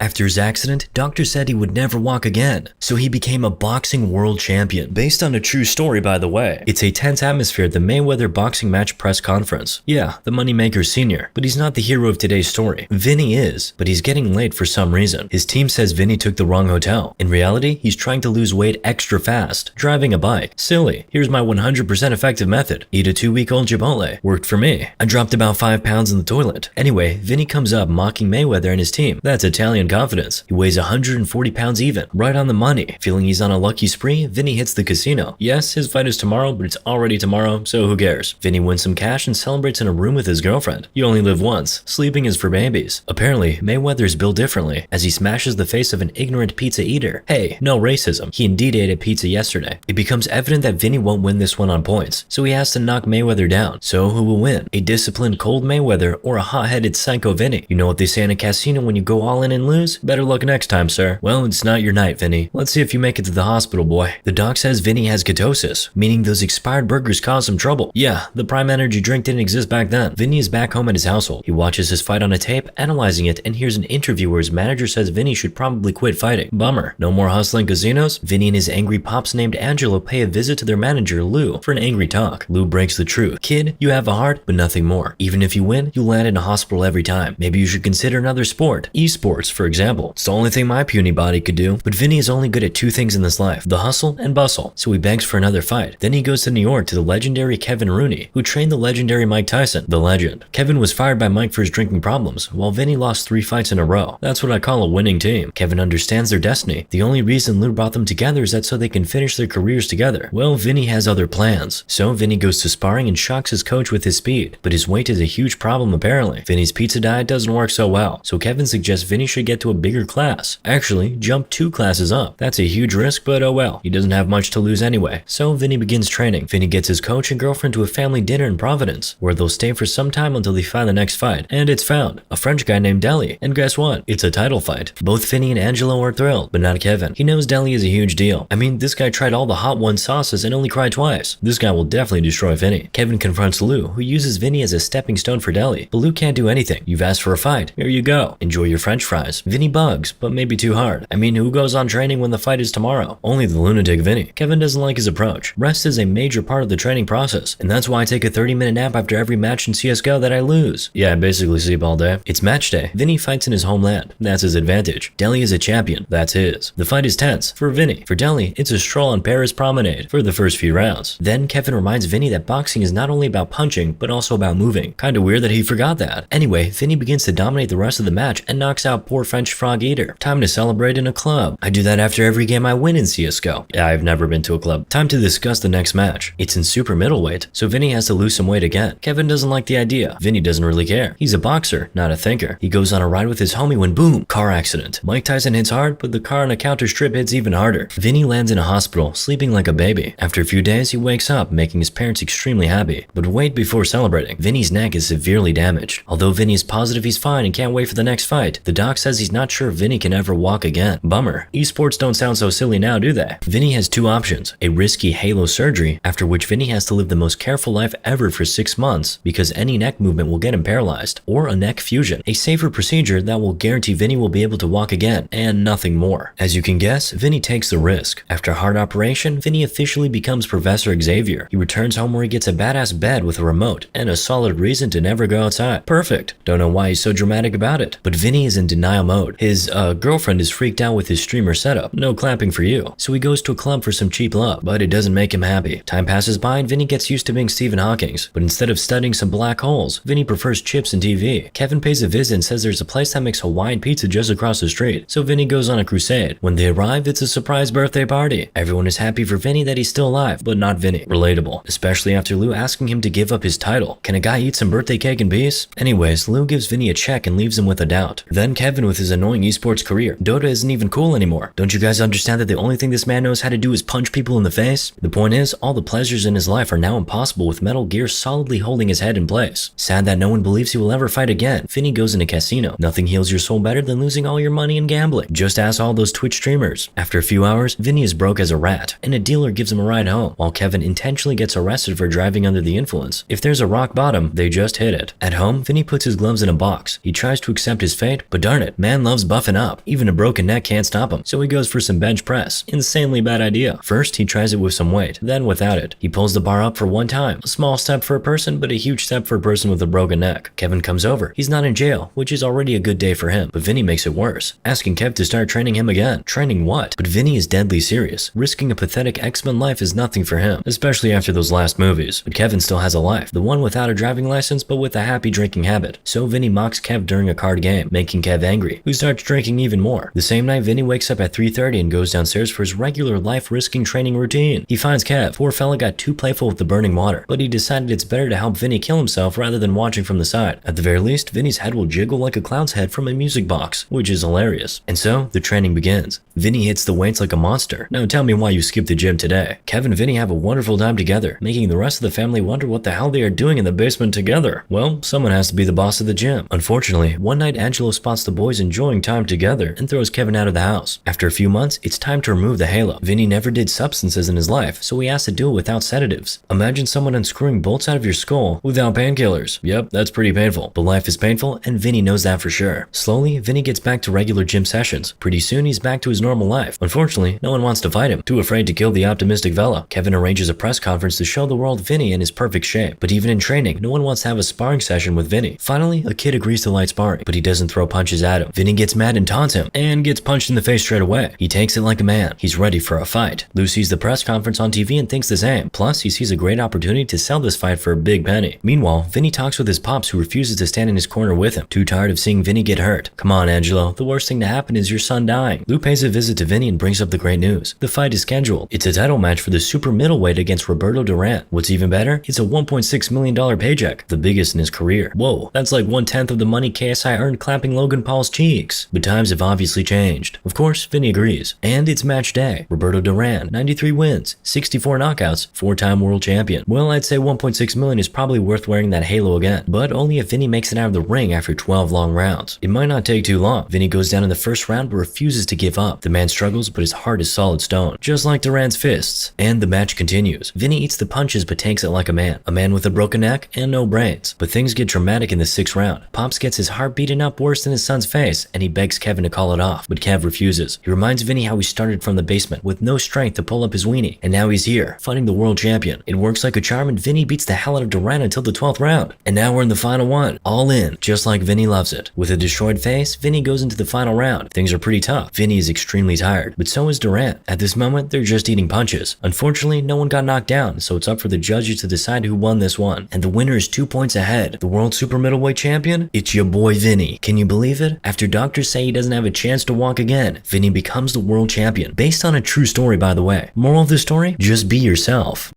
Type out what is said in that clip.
After his accident, doctors said he would never walk again, so he became a boxing world champion. Based on a true story, by the way. It's a tense atmosphere at the Mayweather boxing match press conference. Yeah, the Moneymaker Sr., but he's not the hero of today's story. Vinny is, but he's getting late for some reason. His team says Vinny took the wrong hotel. In reality, he's trying to lose weight extra fast, driving a bike. Silly. Here's my 100% effective method. Eat a 2-week-old Chipotle. Worked for me. I dropped about 5 pounds in the toilet. Anyway, Vinny comes up mocking Mayweather and his team. That's Italian confidence. He weighs 140 pounds even. Right on the money. Feeling he's on a lucky spree, Vinny hits the casino. Yes, his fight is tomorrow, but it's already tomorrow, so who cares? Vinny wins some cash and celebrates in a room with his girlfriend. You only live once. Sleeping is for babies. Apparently, Mayweather is built differently, as he smashes the face of an ignorant pizza eater. Hey, no racism. He indeed ate a pizza yesterday. It becomes evident that Vinny won't win this one on points, so he has to knock Mayweather down. So who will win? A disciplined cold Mayweather or a hot-headed psycho Vinny? You know what they say in a casino when you go all in and lose? Better luck next time, sir. Well, it's not your night, Vinny. Let's see if you make it to the hospital, boy. The doc says Vinny has ketosis, meaning those expired burgers cause him trouble. Yeah, the Prime Energy drink didn't exist back then. Vinny is back home at his household. He watches his fight on a tape, analyzing it, and hears an interview where his manager says Vinny should probably quit fighting. Bummer. No more hustling casinos? Vinny and his angry pops named Angelo pay a visit to their manager, Lou, for an angry talk. Lou breaks the truth. Kid, you have a heart, but nothing more. Even if you win, you'll land in a hospital every time. Maybe you should consider another sport. Esports, for example. It's the only thing my puny body could do. But Vinny is only good at 2 things in this life, the hustle and bustle. So he begs for another fight. Then he goes to New York to the legendary Kevin Rooney, who trained the legendary Mike Tyson, the legend. Kevin was fired by Mike for his drinking problems, while Vinny lost 3 fights in a row. That's what I call a winning team. Kevin understands their destiny. The only reason Lou brought them together is that so they can finish their careers together. Well, Vinny has other plans. So Vinny goes to sparring and shocks his coach with his speed, but his weight is a huge problem apparently. Vinny's pizza diet doesn't work so well, so Kevin suggests Vinny should get to a bigger class. Actually, jump 2 classes up. That's a huge risk, but oh well. He doesn't have much to lose anyway. So Vinny begins training. Vinny gets his coach and girlfriend to a family dinner in Providence, where they'll stay for some time until they find the next fight. And it's found. A French guy named Deli. And guess what? It's a title fight. Both Vinny and Angelo are thrilled, but not Kevin. He knows Deli is a huge deal. I mean, this guy tried all the Hot One sauces and only cried twice. This guy will definitely destroy Vinny. Kevin confronts Lou, who uses Vinny as a stepping stone for Deli. But Lou can't do anything. You've asked for a fight. Here you go. Enjoy your French fries. Vinny bugs, but maybe too hard. I mean, who goes on training when the fight is tomorrow? Only the lunatic Vinny. Kevin doesn't like his approach. Rest is a major part of the training process, and that's why I take a 30-minute nap after every match in CSGO that I lose. Yeah, I basically sleep all day. It's match day. Vinny fights in his homeland. That's his advantage. Deli is a champion. That's his. The fight is tense. For Vinny. For Deli, it's a stroll on Paris Promenade for the first few rounds. Then Kevin reminds Vinny that boxing is not only about punching, but also about moving. Kinda weird that he forgot that. Anyway, Vinny begins to dominate the rest of the match and knocks out poor French frog eater. Time to celebrate in a club. I do that after every game I win in CSGO. Yeah, I've never been to a club. Time to discuss the next match. It's in super middleweight, so Vinny has to lose some weight again. Kevin doesn't like the idea. Vinny doesn't really care. He's a boxer, not a thinker. He goes on a ride with his homie when boom, car accident. Mike Tyson hits hard, but the car on a counter strip hits even harder. Vinny lands in a hospital, sleeping like a baby. After a few days, he wakes up, making his parents extremely happy. But wait before celebrating. Vinny's neck is severely damaged. Although Vinny is positive he's fine and can't wait for the next fight, the doc says he's not sure if Vinny can ever walk again. Bummer. Esports don't sound so silly now, do they? Vinny has 2 options. A risky halo surgery, after which Vinny has to live the most careful life ever for 6 months because any neck movement will get him paralyzed, or a neck fusion, a safer procedure that will guarantee Vinny will be able to walk again, and nothing more. As you can guess, Vinny takes the risk. After a heart operation, Vinny officially becomes Professor Xavier. He returns home where he gets a badass bed with a remote and a solid reason to never go outside. Perfect. Don't know why he's so dramatic about it. But Vinny is in denial mode. His girlfriend is freaked out with his streamer setup. No clapping for you. So he goes to a club for some cheap love, but it doesn't make him happy. Time passes by and Vinny gets used to being Stephen Hawking's, but instead of studying some black holes, Vinny prefers chips and TV. Kevin pays a visit and says there's a place that makes Hawaiian pizza just across the street, so Vinny goes on a crusade. When they arrive, it's a surprise birthday party. Everyone is happy for Vinny that he's still alive, but not Vinny. Relatable, especially after Lou asking him to give up his title. Can a guy eat some birthday cake in peace? Anyways, Lou gives Vinny a check and leaves him with a doubt. Then Kevin with his annoying esports career. Dota isn't even cool anymore. Don't you guys understand that the only thing this man knows how to do is punch people in the face? The point is, all the pleasures in his life are now impossible with Metal Gear solidly holding his head in place. Sad that no one believes he will ever fight again. Vinny goes in a casino. Nothing heals your soul better than losing all your money in gambling. Just ask all those Twitch streamers. After a few hours, Vinny is broke as a rat, and a dealer gives him a ride home, while Kevin intentionally gets arrested for driving under the influence. If there's a rock bottom, they just hit it. At home, Vinny puts his gloves in a box. He tries to accept his fate, but darn it, man man loves buffing up. Even a broken neck can't stop him, so he goes for some bench press. Insanely bad idea. First, he tries it with some weight, then without it. He pulls the bar up for one time. A small step for a person, but a huge step for a person with a broken neck. Kevin comes over. He's not in jail, which is already a good day for him, but Vinny makes it worse, asking Kev to start training him again. Training what? But Vinny is deadly serious. Risking a pathetic X-Men life is nothing for him, especially after those last movies. But Kevin still has a life, the one without a driving license but with a happy drinking habit. So Vinny mocks Kev during a card game, making Kev angry, who starts drinking even more. The same night, Vinny wakes up at 3:30 and goes downstairs for his regular life-risking training routine. He finds Kev. Poor fella got too playful with the burning water, but he decided it's better to help Vinny kill himself rather than watching from the side. At the very least, Vinny's head will jiggle like a clown's head from a music box, which is hilarious. And so, the training begins. Vinny hits the weights like a monster. Now tell me why you skipped the gym today. Kev and Vinny have a wonderful time together, making the rest of the family wonder what the hell they are doing in the basement together. Well, someone has to be the boss of the gym. Unfortunately, one night Angelo spots the boys enjoying time together and throws Kevin out of the house. After a few months, it's time to remove the halo. Vinny never did substances in his life, so he has to do it without sedatives. Imagine someone unscrewing bolts out of your skull without painkillers. Yep, that's pretty painful. But life is painful, and Vinny knows that for sure. Slowly, Vinny gets back to regular gym sessions. Pretty soon, he's back to his normal life. Unfortunately, no one wants to fight him, too afraid to kill the optimistic fella. Kevin arranges a press conference to show the world Vinny in his perfect shape. But even in training, no one wants to have a sparring session with Vinny. Finally, a kid agrees to light sparring, but he doesn't throw punches at him. Vinny gets mad and taunts him, and gets punched in the face straight away. He takes it like a man. He's ready for a fight. Lou sees the press conference on TV and thinks the same. Plus, he sees a great opportunity to sell this fight for a big penny. Meanwhile, Vinny talks with his pops, who refuses to stand in his corner with him, too tired of seeing Vinny get hurt. Come on, Angelo, the worst thing to happen is your son dying. Lou pays a visit to Vinny and brings up the great news. The fight is scheduled. It's a title match for the super middleweight against Roberto Duran. What's even better? It's a $1.6 million paycheck, the biggest in his career. Whoa, that's like 1/10 of the money KSI earned clapping Logan Paul's cheeks. But times have obviously changed. Of course, Vinny agrees. And it's match day. Roberto Duran, 93 wins, 64 knockouts, 4-time world champion. Well, I'd say 1.6 million is probably worth wearing that halo again, but only if Vinny makes it out of the ring after 12 long rounds. It might not take too long. Vinny goes down in the first round but refuses to give up. The man struggles, but his heart is solid stone, just like Duran's fists. And the match continues. Vinny eats the punches but takes it like a man with a broken neck and no brains. But things get dramatic in the 6th round. Pops gets his heart beaten up worse than his son's face, and he begs Kevin to call it off, but Kev refuses. He reminds Vinny how he started from the basement with no strength to pull up his weenie, and now he's here, fighting the world champion. It works like a charm, and Vinny beats the hell out of Duran until the 12th round. And now we're in the final one, all in, just like Vinny loves it. With a destroyed face, Vinny goes into the final round. Things are pretty tough. Vinny is extremely tired, but so is Duran. At this moment, they're just eating punches. Unfortunately, no one got knocked down, so it's up for the judges to decide who won this one. And the winner is 2 points ahead. The world super middleweight champion? It's your boy Vinny. Can you believe it? After doctors say he doesn't have a chance to walk again, Vinny becomes the world champion. Based on a true story, by the way. Moral of the story? Just be yourself.